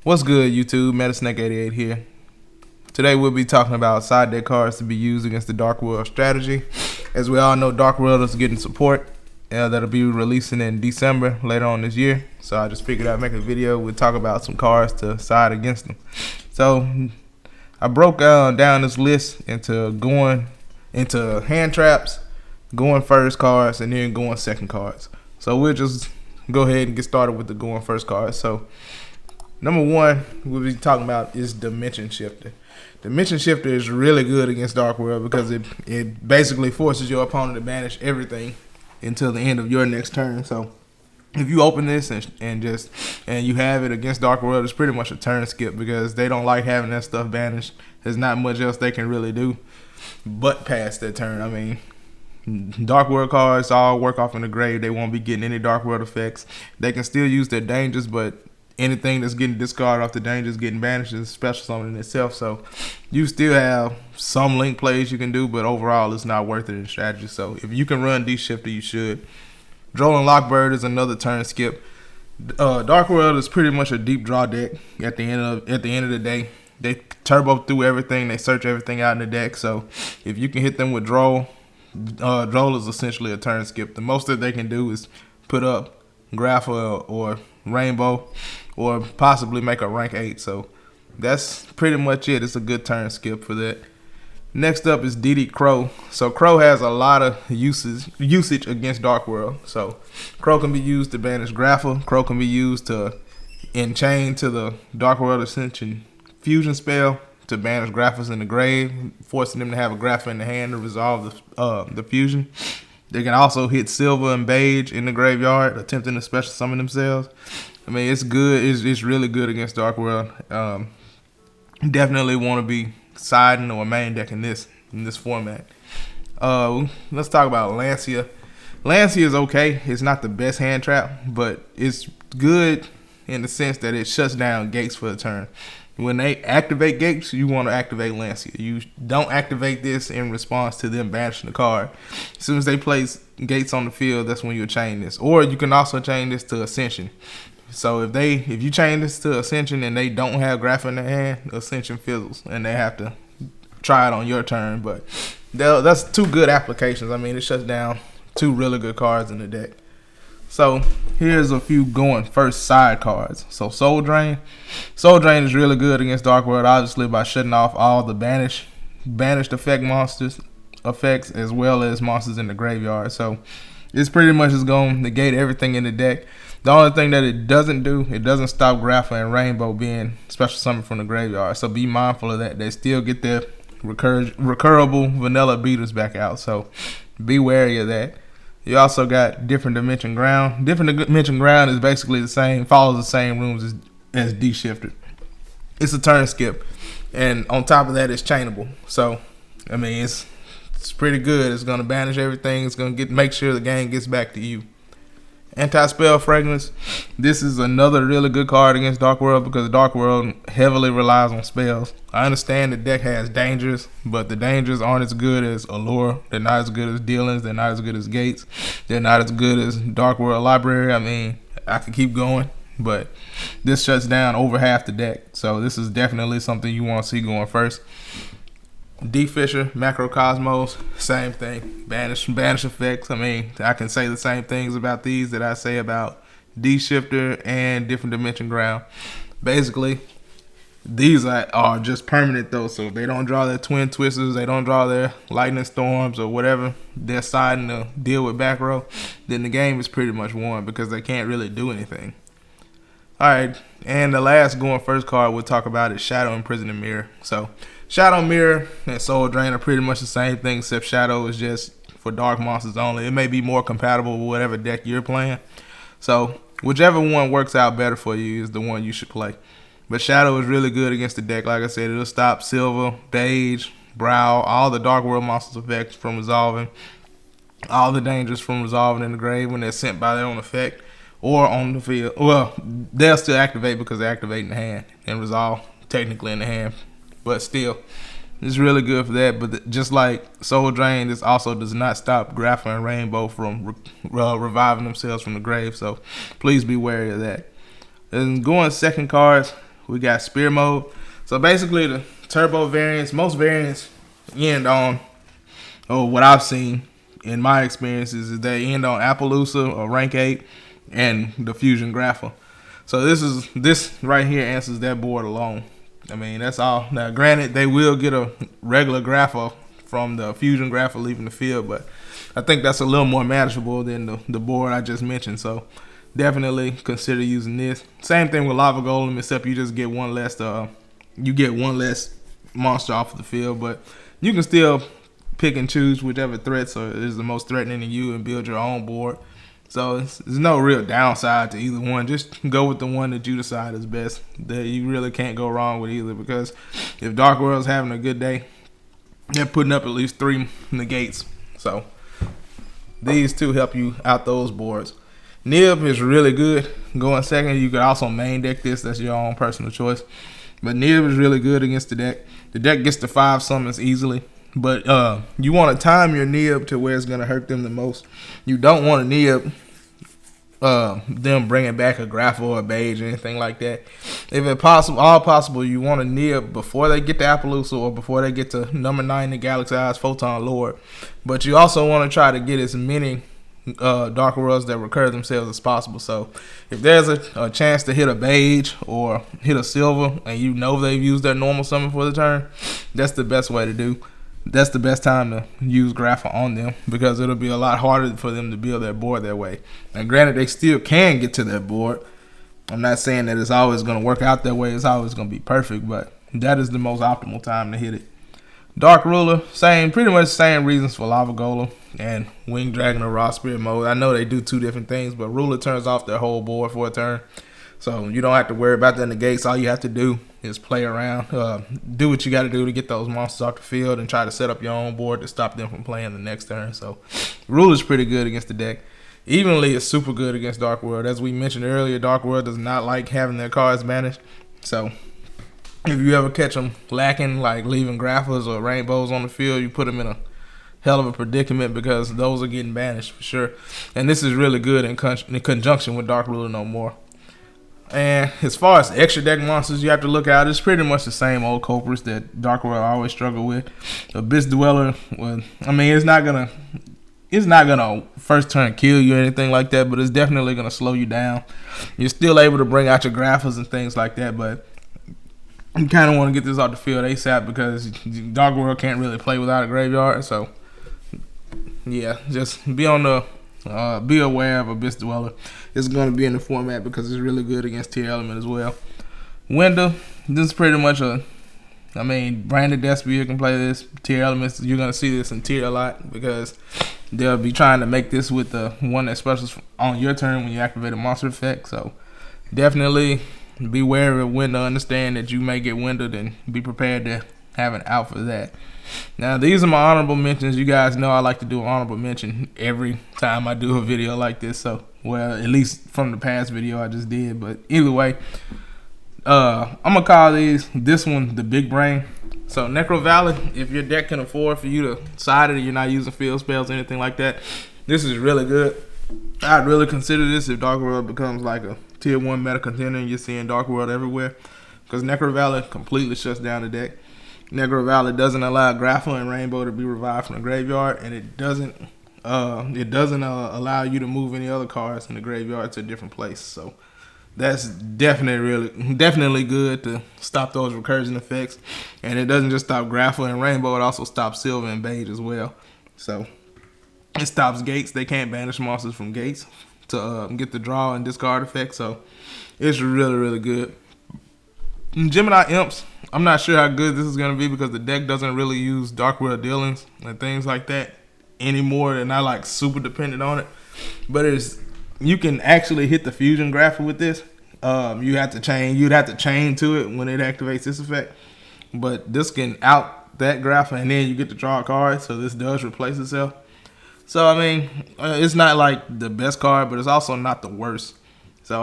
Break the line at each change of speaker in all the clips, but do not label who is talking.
What's good, YouTube? Metasnake88 here. Today we'll be talking about side deck cards to be used against the Dark World strategy. As we all know, Dark World is getting support that'll be releasing in December later on this year. So I just figured I'd make a video. We'll talk about some cards to side against them. So I broke down this list into going into hand traps, going first cards, and then going second cards. So we'll just go ahead and get started with the going first cards. So number one we'll be talking about is Dimension Shifter. Dimension Shifter is really good against Dark World because it basically forces your opponent to banish everything until the end of your next turn. So if you open this and you have it against Dark World, it's pretty much a turn skip because they don't like having that stuff banished. There's not much else they can really do but pass that turn. I mean, Dark World cards all work off in the grave. They won't be getting any Dark World effects. They can still use their dangers, but anything that's getting discarded off the dangers getting banished is special summon in itself. So you still have some link plays you can do, but overall it's not worth it in strategy. So if you can run D-Shifter, you should. Drolling Lockbird is another turn skip. Dark World is pretty much a deep draw deck at the end of the day. They turbo through everything, they search everything out in the deck. So if you can hit them with Droll, Droll is essentially a turn skip. The most that they can do is put up Grapha or Rainbow, or possibly make a rank 8. So that's pretty much it. It's a good turn skip for that. Next up is DD Crow. So Crow has a lot of usage against Dark World. So Crow can be used to banish Grapha. Crow can be used to enchain to the Dark World Ascension fusion spell to banish Graphas in the grave, forcing them to have a Grapha in the hand to resolve the fusion. They can also hit Silver and Beige in the graveyard, attempting to special summon themselves. I mean, it's good. It's really good against Dark World. Definitely want to be siding or main deck in this format. Let's talk about Lancia. Lancia is okay. It's not the best hand trap, but it's good in the sense that it shuts down gates for a turn. When they activate gates, you want to activate Lancia. You don't activate this in response to them banishing the card. As soon as they place gates on the field, that's when you chain this. Or you can also chain this to Ascension. So if you chain this to Ascension and they don't have Grapha in their hand, Ascension fizzles and they have to try it on your turn. But that's two good applications. I mean, it shuts down two really good cards in the deck. So here's a few going first side cards. So Soul Drain. Soul Drain is really good against Dark World, obviously by shutting off all the banished effect monsters effects as well as monsters in the graveyard. So it's pretty much just going to negate everything in the deck. The only thing that it doesn't do, it doesn't stop Grapha and Rainbow being special summoned from the graveyard. So be mindful of that. They still get their recurable vanilla beaters back out. So be wary of that. You also got Different Dimension Ground. Different Dimension Ground is basically the same, follows the same rules as D-Shifter. It's a turn skip. And on top of that, it's chainable. So, I mean, it's pretty good. It's going to banish everything. It's going to make sure the game gets back to you. Anti-Spell Fragrance. This is another really good card against Dark World because Dark World heavily relies on spells. I understand the deck has dangers, but the dangers aren't as good as Allure. They're not as good as Dealings. They're not as good as Gates. They're not as good as Dark World Library. I mean, I could keep going, but this shuts down over half the deck. So this is definitely something you want to see going first. D-Fisher, Macrocosmos, same thing. Banish effects. I mean, I can say the same things about these that I say about D-Shifter and Different Dimension Ground. Basically, these are just permanent though. So if they don't draw their Twin Twisters, they don't draw their Lightning Storms or whatever they're deciding to deal with back row, then the game is pretty much won because they can't really do anything. Alright, and the last going first card we'll talk about is Shadow Imprisoning Mirror. So Shadow Mirror and Soul Drain are pretty much the same thing, except Shadow is just for dark monsters only. It may be more compatible with whatever deck you're playing. So whichever one works out better for you is the one you should play. But Shadow is really good against the deck. Like I said, it'll stop Silver, Beige, Brow, all the Dark World monsters effects from resolving, all the dangers from resolving in the grave when they're sent by their own effect or on the field. Well, they'll still activate because they activate in the hand and resolve technically in the hand. But still, it's really good for that. But just like Soul Drain, this also does not stop Grapha and Rainbow from reviving themselves from the grave. So please be wary of that. And going second cards, We got spear mode. So basically the turbo variants, most variants end on, or what I've seen in my experiences, is they end on Appaloosa or Rank 8 and the Fusion Grapple. So this right here answers that board alone. I mean, that's all. Now, granted, they will get a regular Grapple from the Fusion Grapple leaving the field, but I think that's a little more manageable than the board I just mentioned. So definitely consider using this. Same thing with Lava Golem, except you just get one less monster off the field, but you can still pick and choose whichever threats is the most threatening to you and build your own board. So there's no real downside to either one. Just go with the one that you decide is best. That you really can't go wrong with either, because if Dark World's having a good day, they're putting up at least 3 negates. So these two help you out those boards. Nib is really good going second. You could also main deck this. That's your own personal choice. But Nib is really good against the deck. The deck gets to 5 summons easily. But you want to time your Nib to where it's going to hurt them the most. You don't want to Nib them bringing back a Grapple or a Beige or anything like that. If it's all possible, you want to Nib before they get to Appaloosa or before they get to number 9 in Galaxy Eyes Photon Lord. But you also want to try to get as many Dark Worlds that recur themselves as possible. So if there's a chance to hit a Beige or hit a Silver and you know they've used their normal summon for the turn, that's the best way to do. That's the best time to use Grapple on them, because it'll be a lot harder for them to build their board that way. And granted, they still can get to that board. I'm not saying that it's always going to work out that way. It's always going to be perfect, but that is the most optimal time to hit it. Dark Ruler, pretty much same reasons for Lava Golem and Winged Dragon or Raw Spirit mode. I know they do 2 different things, but Ruler turns off their whole board for a turn. So you don't have to worry about the negates. All you have to do is play around, do what you got to do to get those monsters off the field and try to set up your own board to stop them from playing the next turn. So Ruler's pretty good against the deck. Evenly is super good against Dark World. As we mentioned earlier, Dark World does not like having their cards banished. So if you ever catch them lacking, like leaving Grapples or Rainbows on the field, you put them in a hell of a predicament, because those are getting banished for sure. And this is really good in conjunction with Dark Ruler no more. And as far as extra deck monsters you have to look out, it's pretty much the same old culprits that Dark World always struggle with. Abyss Dweller, well, I mean, it's not gonna first turn kill you or anything like that, but it's definitely gonna slow you down. You're still able to bring out your Grapples and things like that, but you kind of want to get this off the field ASAP, because Dark World can't really play without a graveyard. So yeah, just be aware of Abyss Dweller. It's going to be in the format because it's really good against Tier Element as well. Window, this is pretty much Branded Despia can play this. Tier Elements, you're going to see this in Tier a lot, because they'll be trying to make this with the one that specials on your turn when you activate a monster effect. So definitely be wary of Window. Understand that you may get windowed and be prepared to have an out for that. Now, these are my honorable mentions. You guys know I like to do an honorable mention every time I do a video like this. So, well, at least from the past video I just did. But either way, I'm going to call this one the Big Brain. So, Necro Valley, if your deck can afford for you to side it, you're not using field spells or anything like that, this is really good. I'd really consider this if Dark World becomes like a Tier 1 meta contender and you're seeing Dark World everywhere. Because Necro Valley completely shuts down the deck. Necro Valley doesn't allow Grapple and Rainbow to be revived from the graveyard, and it doesn't allow you to move any other cards in the graveyard to a different place. So that's definitely good to stop those recursion effects. And it doesn't just stop Grapple and Rainbow, it also stops Silver and Beige as well. So it stops gates. They can't banish monsters from gates to get the draw and discard effect. So it's really good. Gemini Imps, I'm not sure how good this is going to be, because the deck doesn't really use Dark World dealings and things like that anymore. They're not like super dependent on it. But you can actually hit the Fusion Grapple with this. You'd have to chain to it when it activates this effect. But this can out that Grapple, and then you get to draw a card, so this does replace itself. So, I mean, it's not like the best card, but it's also not the worst. So,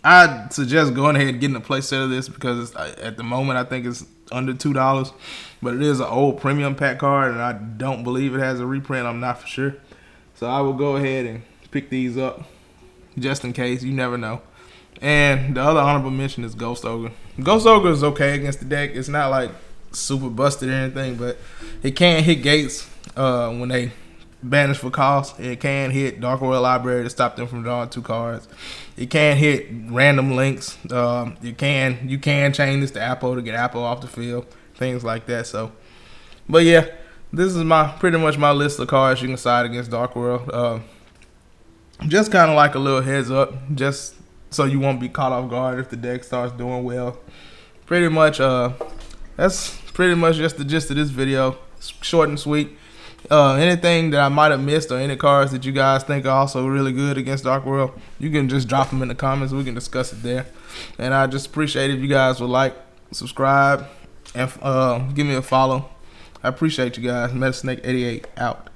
I'd suggest going ahead and getting a play set of this, because at the moment I think it's under $2, but it is an old premium pack card, and I don't believe it has a reprint. I'm not for sure. So I will go ahead and pick these up just in case. You never know. And the other honorable mention is Ghost Ogre. Ghost Ogre is okay against the deck. It's not like super busted or anything, but it can hit gates when they banish for cost. It can hit Dark World Library to stop them from drawing 2 cards. It can hit random links. You can chain this to Apple to get Apple off the field, things like that. So, but yeah, this is pretty much my list of cards you can side against Dark World. Just kind of like a little heads up, just so you won't be caught off guard if the deck starts doing well. Pretty much, that's pretty much just the gist of this video. Short and sweet. Anything that I might have missed or any cards that you guys think are also really good against Dark World, you can just drop them in the comments. We can discuss it there. And I just appreciate if you guys would like, subscribe, and give me a follow. I appreciate you guys. MetaSnake88 out.